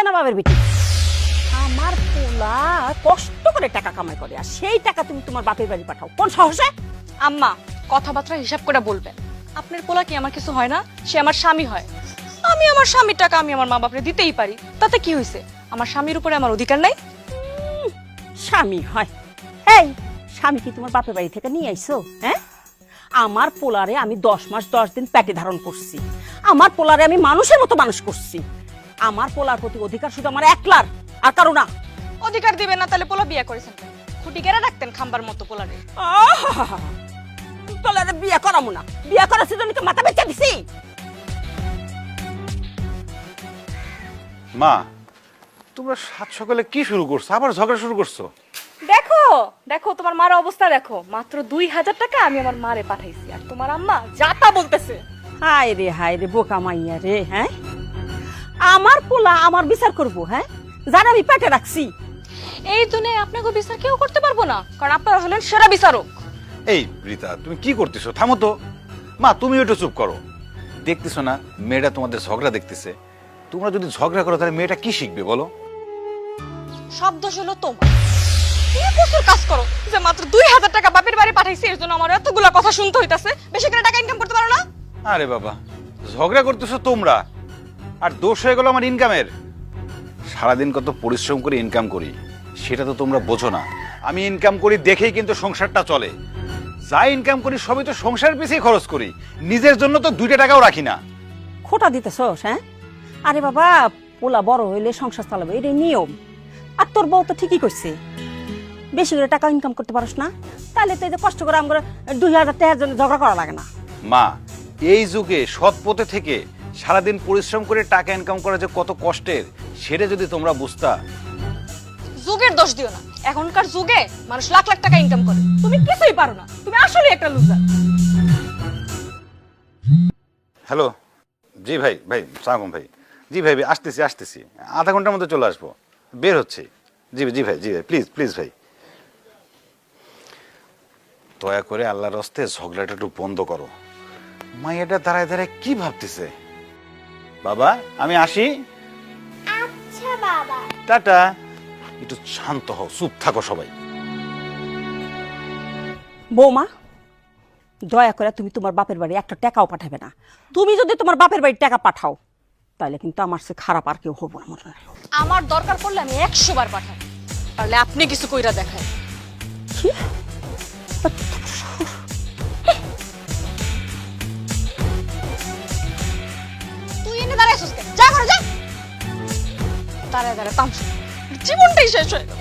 চায় না বাবার বেটি। আমার পোলা কষ্ট করে টাকা কামাই করে, আর সেই টাকা তুমি তোমার বাপের বাড়ি পাঠাও কোন সাহসে? আম্মা কথাবার্তা হিসাব করে বলবেন। আপনার পোলা কি আমার কিছু হয় না? সে আমার স্বামী হয়। আমি আমার স্বামীর টাকা আমি আমার মা বাপরে দিতেই পারি, তাতে কি হয়েছে? আমার স্বামীর উপরে আমার অধিকার নাই? স্বামী হয়? এই স্বামী কি তোমার বাপের বাড়ি থেকে নিয়ে আইছো? হ্যাঁ, আমার পোলারে আমি 10 মাস 10 দিন পেটে ধারণ করছি, আমার পোলারে আমি মানুষের মতো মানুষ করছি। আমার পোলার প্রতি অধিকার শুধু আমার একলার, আর কারো না। অধিকার দিবেন না তাহলে পোলা বিয়ে করেছেন কেন? খুঁটি গেড়ে রাখতেন খাম্বার মতো পোলারে। পোলারে বিয়ে করামু না, বিয়ে করার জন্য কি মাথা বেচা দিছি? মা, তোমরা সাত সকালে কি শুরু করছো? আবার ঝগড়া শুরু করছো? দেখো দেখো তোমার মার অবস্থা দেখো। মাত্র 2000 টাকা আমি আমার মারে পাঠাইছি, আর তোমার আম্মা যাতা বলতেছে। হায় রে বোকা মাইয়া রে। হ্যাঁ, আমার পোলা আমার বিচার করব? হ্যাঁ, যারা আমি পেটে রাখছি। এই দুনিয়ায় আপনাকে বিচার কেউ করতে পারবো না, কারণ আপনারা হলেন সেরা বিচারক। এই রীতা, তুমি কি করতেছো? থামো তো। মা, তুমি একটু চুপ করো। দেখতেছো না মেয়েটা তোমাদের ঝগড়া দেখতেছে? তোমরা যদি ঝগড়া করো তাহলে মেয়েটা কি শিখবে বলো? সব দোষ হলো তোমার। তুমি প্রচুর কাজ করো যে মাত্র 2000 টাকা বাপের বাড়ি পাঠাইছি, এর জন্য আমার এতগুলা কথা শুনতে হইতাছে। বেশি করে টাকা ইনকাম করতে পারো না? আরে বাবা, ঝগড়া করতেছো তোমরা, আর দোষ হয়ে গেল আমার ইনকামের। সারাদিন কত পরিশ্রম করে ইনকাম করি সেটা তো তোমরা বোঝো না। আমি ইনকাম করি দেখেই কিন্তু সংসারটা চলে। যা ইনকাম করি সবই তো সংসারের পিছিয়ে খরচ করি, নিজের জন্য তো 2 টাকাও রাখি না। খোটা দিতেছস? হ্যাঁ, আরে বাবা, পোলা বড় হইলে সংসার চালাবে, এটাই নিয়ম। আর তোর বউ তো ঠিকই কইছে, বেশি করে টাকা ইনকাম করতে পারস না, তাহলে তো এই যে কষ্ট করে আমরা 2000 টাকার জন্য ঝগড়া করা লাগে না। মা, এই যুগে সৎ পথে থেকে সারাদিন পরিশ্রম করে টাকা ইনকাম করা যে কত কষ্টের, সেটা যদি তোমরা বুঝতা। যুগের দোষ দিও না। এখনকার যুগে মানুষ লাখ লাখ টাকা ইনকাম করে, তুমি কিছুই পারো না। তুমি আসলে একটা লুজার। হ্যালো, জি ভাই, সালাম ভাই। জি ভাই, আসতেছি আধা ঘন্টার মধ্যে চলে আসবো, বের হচ্ছে। জি ভাই, প্লিজ ভাই, দয়া করে আল্লাহর হস্তে ঝগড়াটা একটু বন্ধ করো। মাইয়াটা দাঁড়ায় কি ভাবতেছে? বাবা, আমি আসি। আচ্ছা বাবা। টাটা। একটু শান্ত হও, চুপ থাকো সবাই। বৌমা, দয়া করে তুমি তোমার বাপের বাড়ি একটা টাকাও পাঠাবে না। তুমি যদি তোমার বাপের বাড়ির টাকা পাঠাও তাহলে কিন্তু আমার সে খারাপ আর কেউ হবো না, মনে রাখো। আমার দরকার পড়লে আমি 100 বার পাঠাই, তাহলে আপনি কিছু কইরা দেখায়। কি? তুই এনে দাঁড়াইছিস কেন? যা করে যা। দাঁড়ায় তামসা, জীবনটাই শেষ হয়ে গেল।